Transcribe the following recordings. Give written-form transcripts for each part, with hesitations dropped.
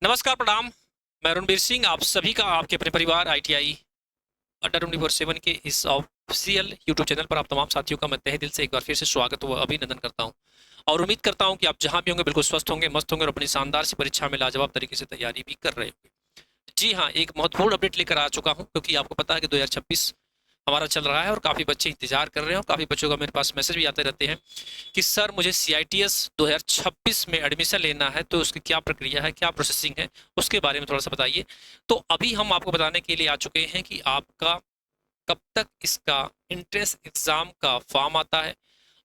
नमस्कार, प्रणाम। मैं रणबीर सिंह, आप सभी का आपके अपने परिवार ITI अड्डा 24/7 के इस ऑफिशियल यूट्यूब चैनल पर आप तमाम साथियों का मैं तहे दिल से एक बार फिर से स्वागत व अभिनंदन करता हूं और उम्मीद करता हूं कि आप जहां भी होंगे बिल्कुल स्वस्थ होंगे, मस्त होंगे और अपनी शानदार सी परीक्षा में लाजवाब तरीके से तैयारी भी कर रहे होंगे। जी हाँ, एक महत्वपूर्ण अपडेट लेकर आ चुका हूं क्योंकि आपको पता है कि 2026 हमारा चल रहा है और काफ़ी बच्चे इंतजार कर रहे हैं और काफ़ी बच्चों का मेरे पास मैसेज भी आते रहते हैं कि सर मुझे CITS 2026 में एडमिशन लेना है, तो उसकी क्या प्रक्रिया है, क्या प्रोसेसिंग है, उसके बारे में थोड़ा सा बताइए। तो अभी हम आपको बताने के लिए आ चुके हैं कि आपका कब तक इसका एंट्रेंस एग्ज़ाम का फॉर्म आता है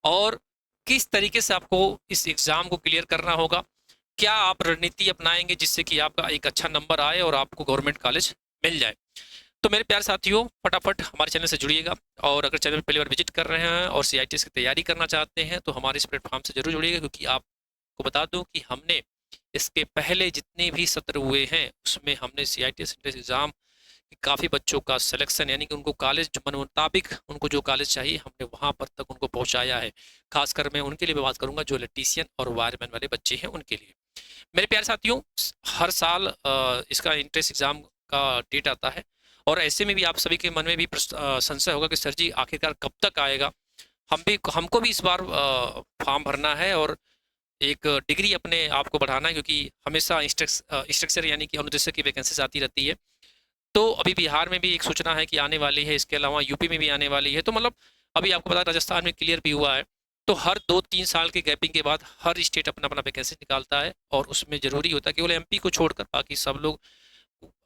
और किस तरीके से आपको इस एग्ज़ाम को क्लियर करना होगा। क्या आप रणनीति अपनाएंगे जिससे कि आपका एक अच्छा नंबर आए और आपको गवर्नमेंट कॉलेज मिल जाए। तो मेरे प्यारे साथियों, फटाफट हमारे चैनल से जुड़िएगा और अगर चैनल पहली बार विजिट कर रहे हैं और CITS की तैयारी करना चाहते हैं तो हमारे इस प्लेटफॉर्म से जरूर जुड़िएगा, क्योंकि आपको बता दूं कि हमने इसके पहले जितने भी सत्र हुए हैं उसमें हमने CITS एंट्रेंस एग्जाम काफ़ी बच्चों का सिलेक्शन, यानी कि उनको कॉलेज जो मन मुताबिक उनको जो कॉलेज चाहिए हमने वहाँ पर तक उनको पहुँचाया है। खासकर मैं उनके लिए बात करूंगा जो इलेक्ट्रीशियन और वायरमैन वाले बच्चे हैं उनके लिए। मेरे प्यारे साथियों, हर साल इसका एंट्रेंस एग्जाम का डेट आता है और ऐसे में भी आप सभी के मन में भी संशय होगा कि सर जी आखिरकार कब तक आएगा। हमको भी इस बार फॉर्म भरना है और एक डिग्री अपने आप को बढ़ाना है, क्योंकि हमेशा स्ट्रक्चर यानी कि अनुदेशक की वैकेंसीज आती रहती है। तो अभी बिहार में भी एक सूचना है कि आने वाली है, इसके अलावा यूपी में भी आने वाली है। तो मतलब अभी आपको पता है राजस्थान में क्लियर भी हुआ है। तो हर 2-3 साल के गैपिंग के बाद हर स्टेट अपना अपना वैकेंसी निकालता है और उसमें जरूरी होता है केवल MP को छोड़कर बाकी सब लोग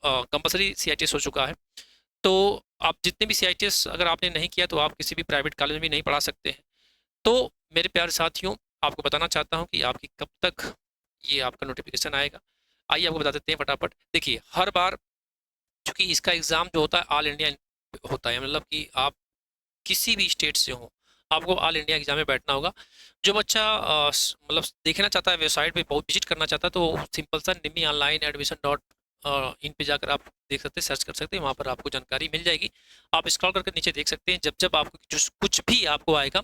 कंपलसरी CITS हो चुका है। तो आप जितने भी CITS अगर आपने नहीं किया तो आप किसी भी प्राइवेट कॉलेज में भी नहीं पढ़ा सकते हैं। तो मेरे प्यारे साथियों, आपको बताना चाहता हूँ कि आपकी कब तक ये आपका नोटिफिकेशन आएगा। आइए आपको बता देते हैं फटाफट। देखिए, हर बार चूंकि इसका एग्ज़ाम जो होता है ऑल इंडिया होता है, मतलब कि आप किसी भी स्टेट से हो आपको ऑल इंडिया एग्जाम में बैठना होगा। जो बच्चा मतलब देखना चाहता है, वेबसाइट पे विजिट करना चाहता है, तो सिंपल सा निमी ऑनलाइन एडमिशन डॉट इन पे जाकर आप देख सकते हैं, सर्च कर सकते हैं, वहाँ पर आपको जानकारी मिल जाएगी। आप स्क्रॉल करके नीचे देख सकते हैं, जब जब आपको जो कुछ भी आपको आएगा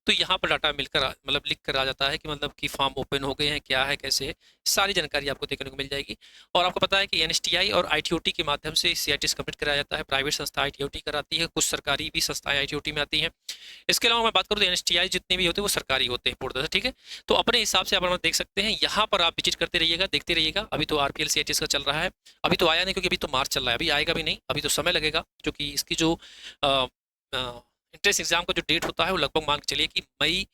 तो यहाँ पर डाटा मिलकर मतलब लिख कर आ जाता है कि मतलब कि फॉर्म ओपन हो गए हैं, क्या है, कैसे है, सारी जानकारी आपको देखने को मिल जाएगी। और आपको पता है कि NSTI और ITOT के माध्यम से CITS कंप्लीट कराया जाता है। प्राइवेट संस्था ITOT कराती है, कुछ सरकारी भी संस्थाएं ITOT में आती हैं। इसके अलावा मैं बात करूँ तो NSTI जितने भी होते हैं वो सरकारी होते हैं पूर्णतः, ठीक है। तो अपने हिसाब से आप देख सकते हैं, यहाँ पर आप विजिट करते रहिएगा, देखते रहिएगा। अभी तो RPL CITS का चल रहा है, अभी तो आया नहीं क्योंकि अभी तो मार्च चल रहा है, अभी आएगा भी नहीं, अभी तो समय लगेगा, क्योंकि इसकी जो एंट्रेंस एग्जाम का जो डेट होता है वो लगभग मान के चलिए कि मई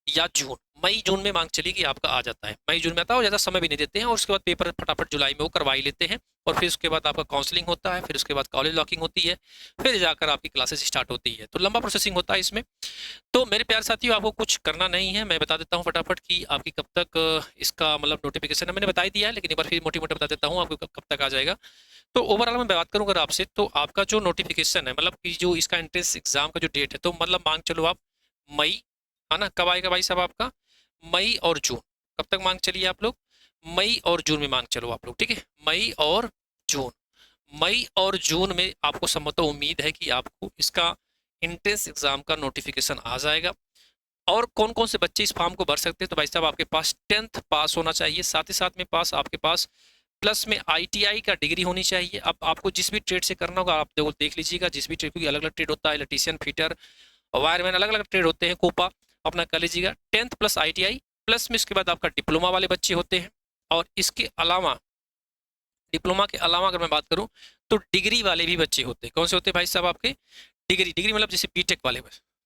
या जून, मई जून में मांग चली कि आपका आ जाता है, मई जून में आता है और ज़्यादा समय भी नहीं देते हैं। और उसके बाद पेपर फटाफट जुलाई में वो करवा ही लेते हैं और फिर उसके बाद आपका काउंसलिंग होता है, फिर उसके बाद कॉलेज लॉकिंग होती है, फिर जाकर आपकी क्लासेस स्टार्ट होती है। तो लंबा प्रोसेसिंग होता है इसमें। तो मेरे प्यारे साथियों, आपको कुछ करना नहीं है, मैं बता देता हूँ फटाफट कि आपकी कब तक इसका मतलब नोटिफिकेशन है। मैंने बता ही दिया है, लेकिन एक बार फिर मोटी मोटी बता देता हूँ आपको कब तक आ जाएगा। तो ओवरऑल मैं बात करूँ अगर आपसे, तो आपका जो नोटिफिकेशन है, मतलब कि जो इसका एंट्रेंस एग्जाम का जो डेट है, तो मतलब मांग चलो आप मई, है ना, कब आएगा भाई साहब आपका, मई और जून। कब तक मांग चलिए आप लोग, मई और जून में मांग चलो आप लोग, ठीक है, मई और जून। मई और जून में आपको संभवतः उम्मीद है कि आपको इसका एंट्रेंस एग्जाम का नोटिफिकेशन आ जाएगा। और कौन कौन से बच्चे इस फॉर्म को भर सकते हैं, तो भाई साहब आपके पास 10th पास होना चाहिए, साथ ही साथ में पास आपके पास प्लस में ITI का डिग्री होनी चाहिए। अब आपको जिस भी ट्रेड से करना होगा आप देख लीजिएगा, जिस भी ट्रेड, क्योंकि अलग अलग ट्रेड होता है, इलेक्ट्रीशियन, फिटर, वायरमैन, अलग अलग ट्रेड होते हैं, कोपा अपना कर लीजिएगा। 10th प्लस ITI प्लस में इसके बाद आपका डिप्लोमा वाले बच्चे होते हैं। और इसके अलावा डिप्लोमा के अलावा अगर मैं बात करूं तो डिग्री वाले भी बच्चे होते हैं। कौन से होते हैं भाई साहब आपके, डिग्री, डिग्री मतलब जैसे B.Tech वाले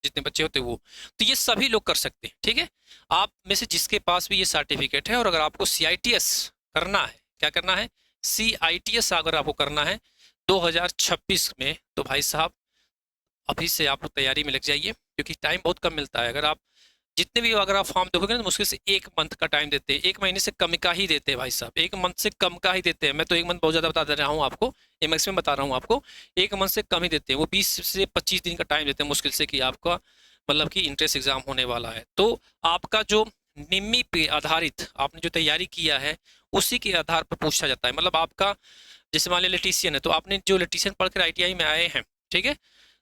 जितने बच्चे होते हैं वो, तो ये सभी लोग कर सकते हैं, ठीक है। आप में से जिसके पास भी ये सर्टिफिकेट है और अगर आपको CITS करना है, क्या करना है, CITS अगर आपको करना है 2026 में, तो भाई साहब अभी से आप लोग तैयारी में लग जाइए, क्योंकि टाइम बहुत कम मिलता है। अगर आप जितने भी अगर आप फॉर्म देखोगे ना तो मुश्किल से 1 मंथ का टाइम देते हैं, 1 महीने से कम का ही देते हैं भाई साहब, 1 मंथ से कम का ही देते हैं। मैं तो 1 मंथ बहुत ज़्यादा बता दे रहा हूँ आपको, ये मैक्सिमम बता रहा हूँ आपको, 1 मंथ से कम ही देते हैं। वो 20 से 25 दिन का टाइम देते हैं मुश्किल से कि आपका मतलब कि इंट्रेंस एग्जाम होने वाला है। तो आपका जो निम्मी पे आधारित आपने जो तैयारी किया है उसी के आधार पर पूछा जाता है। मतलब आपका जैसे मान लिया इलेक्ट्रीशियन है, तो आपने जो इलेक्ट्रीशियन पढ़कर ITI में आए हैं, ठीक है,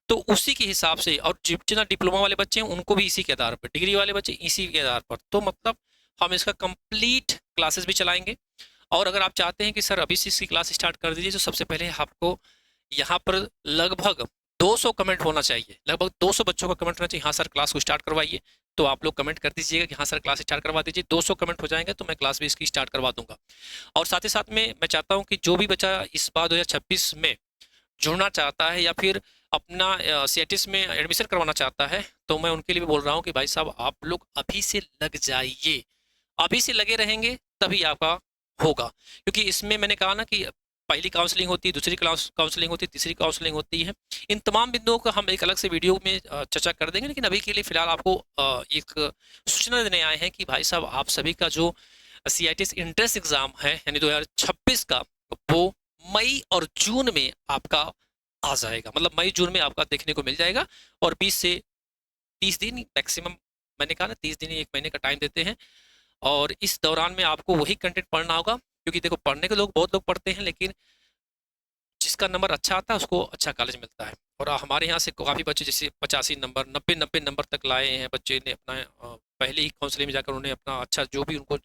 तो उसी के हिसाब से, और जितना डिप्लोमा वाले बच्चे हैं उनको भी इसी के आधार पर, डिग्री वाले बच्चे इसी के आधार पर। तो मतलब हम इसका कंप्लीट क्लासेस भी चलाएंगे और अगर आप चाहते हैं कि सर अभी से इसकी क्लास स्टार्ट कर दीजिए, तो सबसे पहले आपको यहाँ पर लगभग 200 कमेंट होना चाहिए, लगभग 200 बच्चों का कमेंट होना चाहिए, हाँ सर क्लास को स्टार्ट करवाइए। तो आप लोग कमेंट कर दीजिएगा कि हाँ सर क्लास स्टार्ट करवा दीजिए। 200 कमेंट हो जाएंगे तो मैं क्लास भी इसकी स्टार्ट करवा दूंगा। और साथ ही साथ में मैं चाहता हूँ कि जो भी बच्चा इस बार 2026 में जुड़ना चाहता है या फिर अपना सीएटिस में एडमिशन करवाना चाहता है, तो मैं उनके लिए भी बोल रहा हूँ कि भाई साहब आप लोग अभी से लग जाइए, अभी से लगे रहेंगे तभी आपका होगा। क्योंकि इसमें मैंने कहा ना कि पहली काउंसलिंग होती है, दूसरी काउंसलिंग होती है, तीसरी काउंसलिंग होती है। इन तमाम बिंदुओं का हम एक अलग से वीडियो में चर्चा कर देंगे, लेकिन अभी के लिए फिलहाल आपको एक सूचना देने आए हैं कि भाई साहब आप सभी का जो सीआईटीएस इंट्रेंस एग्जाम है यानी 2026 का, वो मई और जून में आपका आ जाएगा। मतलब मई जून में आपका देखने को मिल जाएगा। और 20 से 30 दिन मैक्सिमम, मैंने कहा ना 30 दिन 1 महीने का टाइम देते हैं। और इस दौरान में आपको वही कंटेंट पढ़ना होगा, क्योंकि देखो पढ़ने के लोग बहुत लोग पढ़ते हैं, लेकिन जिसका नंबर अच्छा आता है उसको अच्छा कॉलेज मिलता है। और हमारे यहाँ से काफ़ी बच्चे जैसे 85 नंबर 90 नंबर तक लाए हैं बच्चे ने अपना पहले ही काउंसलिंग में जाकर उन्होंने अपना अच्छा जो भी उनको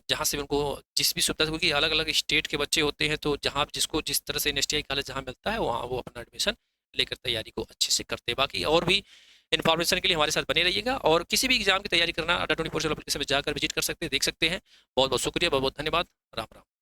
जहाँ से उनको जिस भी सुविधा, क्योंकि अलग अलग स्टेट के बच्चे होते हैं, तो जहाँ जिसको जिस तरह से एनएसटीआई कॉलेज जहाँ मिलता है वहाँ वो अपना एडमिशन लेकर तैयारी को अच्छे से करते हैं। बाकी और भी इन्फॉर्मेशन के लिए हमारे साथ बने रहिएगा, और किसी भी एग्जाम की तैयारी करना अड्डा 24 एप्लीकेशन में जाकर विजिट कर सकते हैं, देख सकते हैं। बहुत बहुत शुक्रिया, बहुत बहुत धन्यवाद। राम राम।